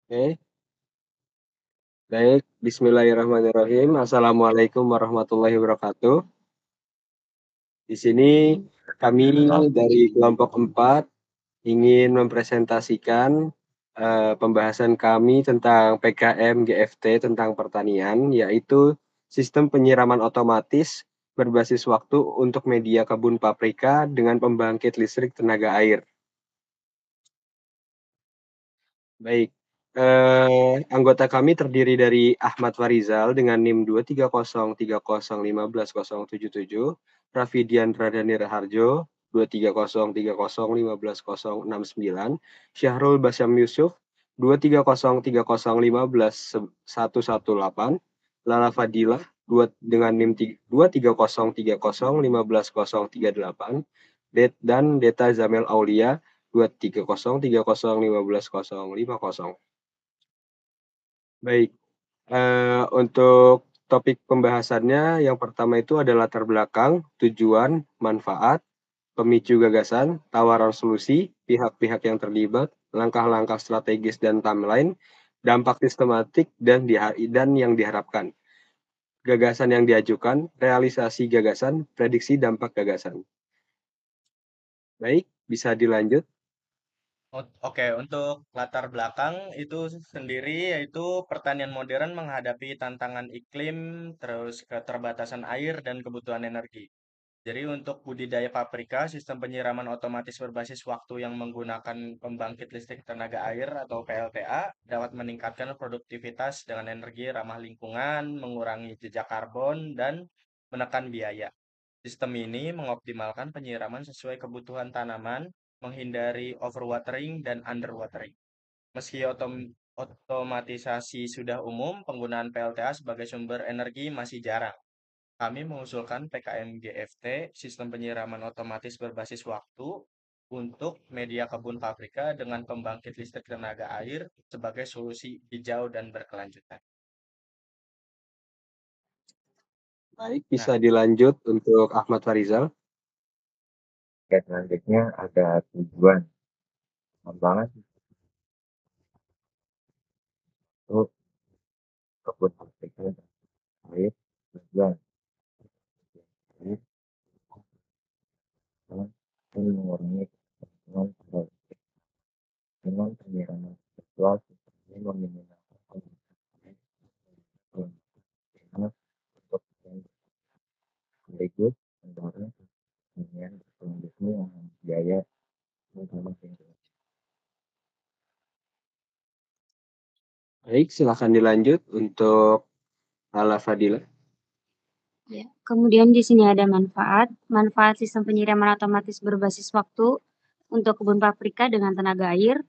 Oke, baik. Bismillahirrahmanirrahim. Assalamualaikum warahmatullahi wabarakatuh. Di sini kami dari kelompok 4 ingin mempresentasikan pembahasan kami tentang PKM GFT tentang pertanian, yaitu sistem penyiraman otomatis berbasis waktu untuk media kebun paprika dengan pembangkit listrik tenaga air. Baik, anggota kami terdiri dari Ahmad Farizal dengan NIM 23030150077, Rafidian Radani Raharjo 23030150069, Syahrul Basyam Yusuf 23030151118, Lala Fadilah dengan NIM 23030150038, dan Deta Zamel Aulia 23030150050. Baik, untuk topik pembahasannya yang pertama itu adalah latar belakang, tujuan, manfaat, pemicu gagasan, tawaran solusi, pihak-pihak yang terlibat, langkah-langkah strategis dan timeline, dampak sistematik dan yang diharapkan, gagasan yang diajukan, realisasi gagasan, prediksi dampak gagasan. Baik, bisa dilanjut. Oke, untuk latar belakang itu sendiri yaitu pertanian modern menghadapi tantangan iklim, terus keterbatasan air dan kebutuhan energi. Jadi untuk budidaya paprika, sistem penyiraman otomatis berbasis waktu yang menggunakan pembangkit listrik tenaga air atau PLTA dapat meningkatkan produktivitas dengan energi ramah lingkungan, mengurangi jejak karbon, dan menekan biaya. Sistem ini mengoptimalkan penyiraman sesuai kebutuhan tanaman, menghindari overwatering dan underwatering. Meski otomatisasi sudah umum, penggunaan PLTA sebagai sumber energi masih jarang. Kami mengusulkan PKM GFT, sistem penyiraman otomatis berbasis waktu, untuk media kebun paprika dengan pembangkit listrik tenaga air sebagai solusi hijau dan berkelanjutan. Baik, Nah, bisa dilanjut untuk Ahmad Farizal. Oke, selanjutnya ada tujuan. Pengembangan itu kebun paprika air tujuan air dan mengurangi kebutuhan politik dengan penyiraman seksual seperti meminimalkan penggunaan air untuk yang sekaligus mendorong pertanian berkelanjutan yang biaya utama lingkungan. Baik, silakan dilanjut untuk Lala Fadila. Ya, kemudian di sini ada manfaat. Manfaat sistem penyiraman otomatis berbasis waktu untuk kebun paprika dengan tenaga air,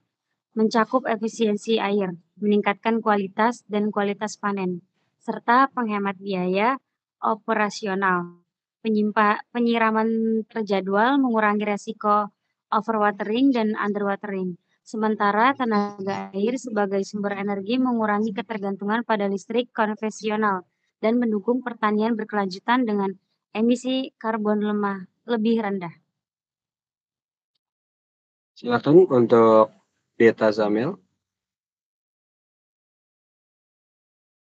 mencakup efisiensi air, meningkatkan kualitas dan kualitas panen, serta penghemat biaya operasional. Penyiraman terjadwal mengurangi resiko overwatering dan underwatering. Sementara tenaga air sebagai sumber energi mengurangi ketergantungan pada listrik konvensional dan mendukung pertanian berkelanjutan dengan emisi karbon lemah lebih rendah. Silakan untuk Deta Zamel.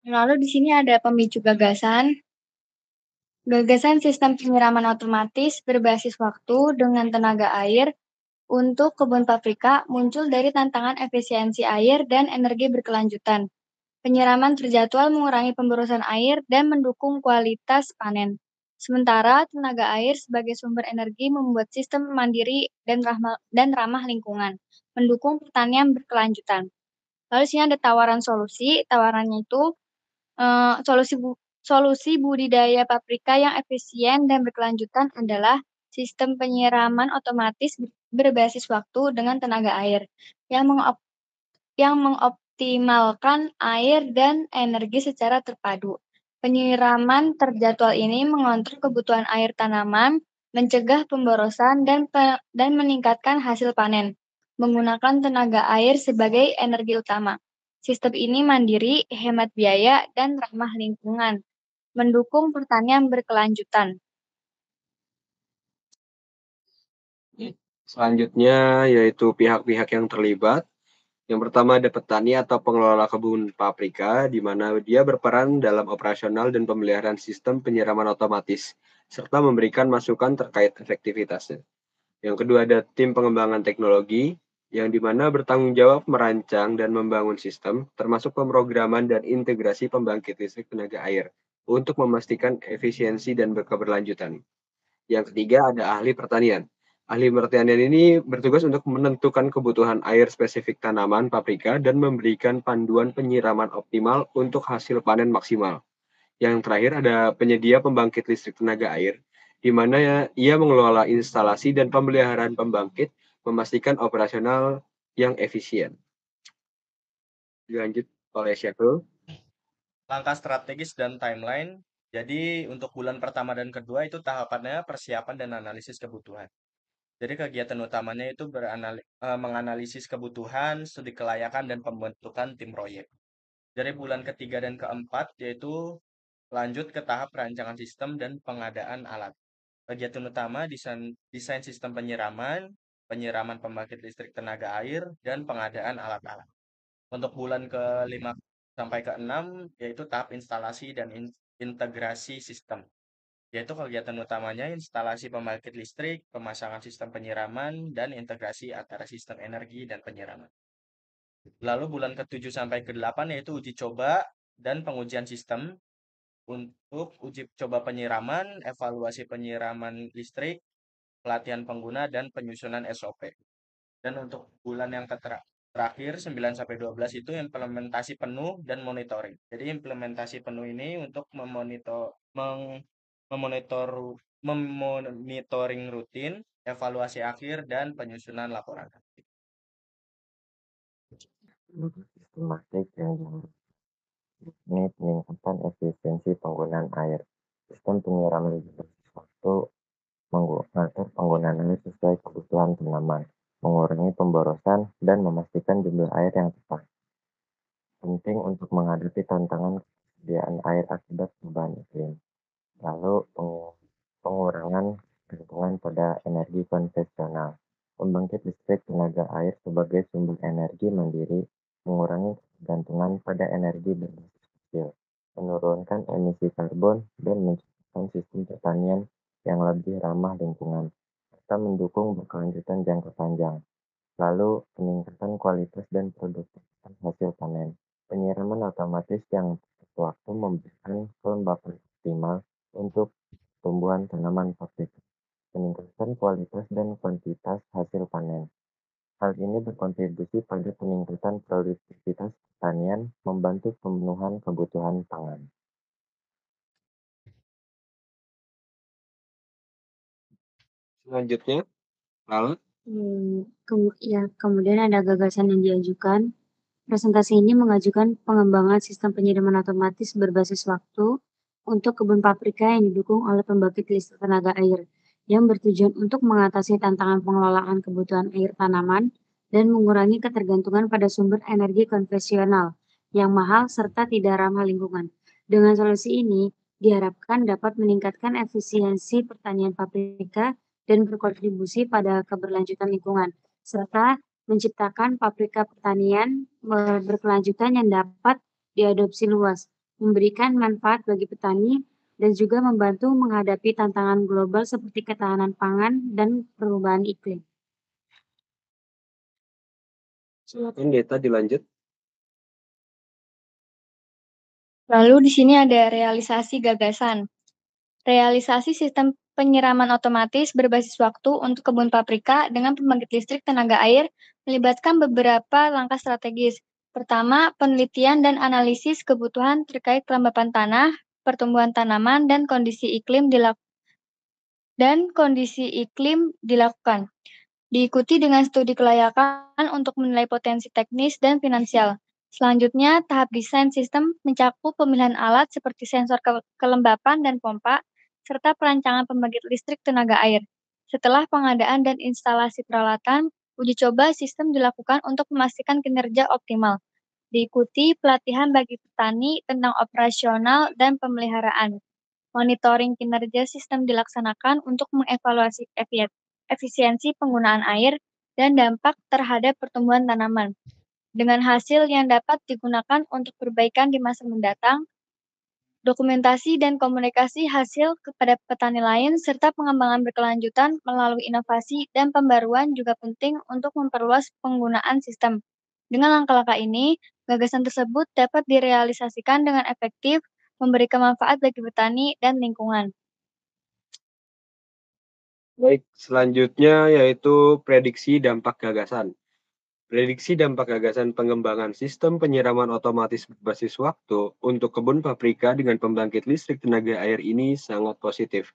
Lalu di sini ada pemicu gagasan. Gagasan sistem penyiraman otomatis berbasis waktu dengan tenaga air untuk kebun paprika muncul dari tantangan efisiensi air dan energi berkelanjutan. Penyiraman terjadwal mengurangi pemborosan air dan mendukung kualitas panen. Sementara tenaga air sebagai sumber energi membuat sistem mandiri dan ramah lingkungan, mendukung pertanian berkelanjutan. Lalu sini ada tawaran solusi. Tawarannya itu solusi budidaya paprika yang efisien dan berkelanjutan adalah sistem penyiraman otomatis berbasis waktu dengan tenaga air yang mengoptimalkan air dan energi secara terpadu. Penyiraman terjadwal ini mengontrol kebutuhan air tanaman, mencegah pemborosan dan meningkatkan hasil panen, menggunakan tenaga air sebagai energi utama. Sistem ini mandiri, hemat biaya, dan ramah lingkungan, mendukung pertanian berkelanjutan. Selanjutnya yaitu pihak-pihak yang terlibat. Yang pertama ada petani atau pengelola kebun paprika, di mana dia berperan dalam operasional dan pemeliharaan sistem penyiraman otomatis, serta memberikan masukan terkait efektivitasnya. Yang kedua ada tim pengembangan teknologi, yang dimana bertanggung jawab merancang dan membangun sistem, termasuk pemrograman dan integrasi pembangkit listrik tenaga air, untuk memastikan efisiensi dan keberlanjutan. Yang ketiga ada ahli pertanian. Ahli pertanian ini bertugas untuk menentukan kebutuhan air spesifik tanaman paprika dan memberikan panduan penyiraman optimal untuk hasil panen maksimal. Yang terakhir ada penyedia pembangkit listrik tenaga air, di mana ia mengelola instalasi dan pemeliharaan pembangkit, memastikan operasional yang efisien. Dilanjut oleh Syahrul. Langkah strategis dan timeline. Jadi untuk bulan pertama dan kedua itu tahapannya persiapan dan analisis kebutuhan. Jadi kegiatan utamanya itu menganalisis kebutuhan, studi kelayakan, dan pembentukan tim proyek. Dari bulan ketiga dan keempat yaitu lanjut ke tahap perancangan sistem dan pengadaan alat. Kegiatan utama desain sistem penyiraman, penyiraman pembangkit listrik tenaga air, dan pengadaan alat-alat. Untuk bulan ke-5 sampai ke-6 yaitu tahap instalasi dan integrasi sistem. Yaitu kegiatan utamanya instalasi pembangkit listrik, pemasangan sistem penyiraman, dan integrasi antara sistem energi dan penyiraman. Lalu bulan ke-7 sampai ke-8 yaitu uji coba dan pengujian sistem. Untuk uji coba penyiraman, evaluasi penyiraman listrik, pelatihan pengguna, dan penyusunan SOP. Dan untuk bulan yang terakhir 9 sampai 12 itu implementasi penuh dan monitoring. Jadi implementasi penuh ini untuk memonitoring rutin, evaluasi akhir, dan penyusunan laporan. Sistematik yang ini peningkatan efisiensi penggunaan air. Sistem penyiraman berbasis waktu mengatur penggunaan air sesuai kebutuhan tanaman, mengurangi pemborosan, dan memastikan jumlah air yang tepat. Penting untuk menghadapi tantangan kesediaan air akibat perubahan iklim. Lalu pengurangan gantungan pada energi konvensional. Pembangkit listrik tenaga air sebagai sumber energi mandiri, mengurangi ketergantungan pada energi berbasis fosil, menurunkan emisi karbon, dan menciptakan sistem pertanian yang lebih ramah lingkungan, serta mendukung berkelanjutan jangka panjang. Lalu peningkatan kualitas dan produktivitas hasil panen. Penyiraman otomatis yang tepat waktu memberikan kelembapan optimal untuk tumbuhan tanaman paprika, peningkatan kualitas dan kuantitas hasil panen. Hal ini berkontribusi pada peningkatan produktivitas pertanian, membantu pemenuhan kebutuhan pangan. Selanjutnya, lalu Kemudian ada gagasan yang diajukan. Presentasi ini mengajukan pengembangan sistem penyiraman otomatis berbasis waktu untuk kebun paprika yang didukung oleh pembangkit listrik tenaga air, yang bertujuan untuk mengatasi tantangan pengelolaan kebutuhan air tanaman dan mengurangi ketergantungan pada sumber energi konvensional yang mahal serta tidak ramah lingkungan. Dengan solusi ini, diharapkan dapat meningkatkan efisiensi pertanian paprika dan berkontribusi pada keberlanjutan lingkungan, serta menciptakan pabrika pertanian berkelanjutan yang dapat diadopsi luas, memberikan manfaat bagi petani, dan juga membantu menghadapi tantangan global seperti ketahanan pangan dan perubahan iklim. silakan Deta dilanjut. Lalu di sini ada realisasi gagasan. Realisasi sistem penyiraman otomatis berbasis waktu untuk kebun paprika dengan pembangkit listrik tenaga air melibatkan beberapa langkah strategis. Pertama, penelitian dan analisis kebutuhan terkait kelembapan tanah, pertumbuhan tanaman, dan kondisi iklim dilakukan. Diikuti dengan studi kelayakan untuk menilai potensi teknis dan finansial. Selanjutnya, tahap desain sistem mencakup pemilihan alat seperti sensor kelembapan dan pompa, serta perancangan pembangkit listrik tenaga air. Setelah pengadaan dan instalasi peralatan, uji coba sistem dilakukan untuk memastikan kinerja optimal. Diikuti pelatihan bagi petani tentang operasional dan pemeliharaan. Monitoring kinerja sistem dilaksanakan untuk mengevaluasi efisiensi penggunaan air dan dampak terhadap pertumbuhan tanaman. dengan hasil yang dapat digunakan untuk perbaikan di masa mendatang, dokumentasi dan komunikasi hasil kepada petani lain, serta pengembangan berkelanjutan melalui inovasi dan pembaruan juga penting untuk memperluas penggunaan sistem. Dengan langkah-langkah ini, gagasan tersebut dapat direalisasikan dengan efektif, memberikan manfaat bagi petani dan lingkungan. Baik, selanjutnya yaitu prediksi dampak gagasan. Prediksi dampak gagasan pengembangan sistem penyiraman otomatis berbasis waktu untuk kebun paprika dengan pembangkit listrik tenaga air ini sangat positif.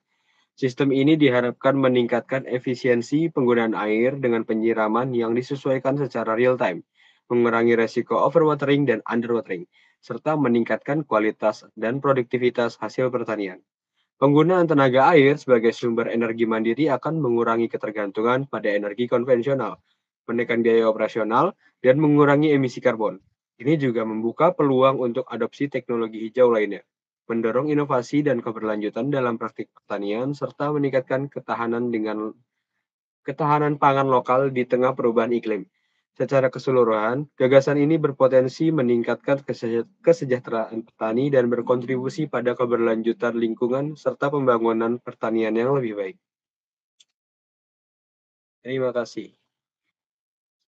Sistem ini diharapkan meningkatkan efisiensi penggunaan air dengan penyiraman yang disesuaikan secara real time, mengurangi resiko overwatering dan underwatering, serta meningkatkan kualitas dan produktivitas hasil pertanian. Penggunaan tenaga air sebagai sumber energi mandiri akan mengurangi ketergantungan pada energi konvensional, menekan biaya operasional, dan mengurangi emisi karbon. Ini juga membuka peluang untuk adopsi teknologi hijau lainnya, mendorong inovasi dan keberlanjutan dalam praktik pertanian, serta meningkatkan ketahanan pangan lokal di tengah perubahan iklim. Secara keseluruhan, gagasan ini berpotensi meningkatkan kesejahteraan petani dan berkontribusi pada keberlanjutan lingkungan serta pembangunan pertanian yang lebih baik. Terima kasih.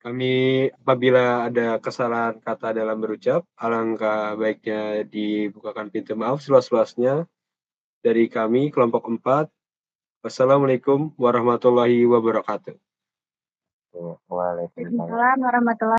Apabila ada kesalahan kata dalam berucap, alangkah baiknya dibukakan pintu maaf seluas-luasnya dari kami, kelompok 4. Wassalamualaikum warahmatullahi wabarakatuh. Waalaikumsalam. Waalaikumsalam warahmatullahi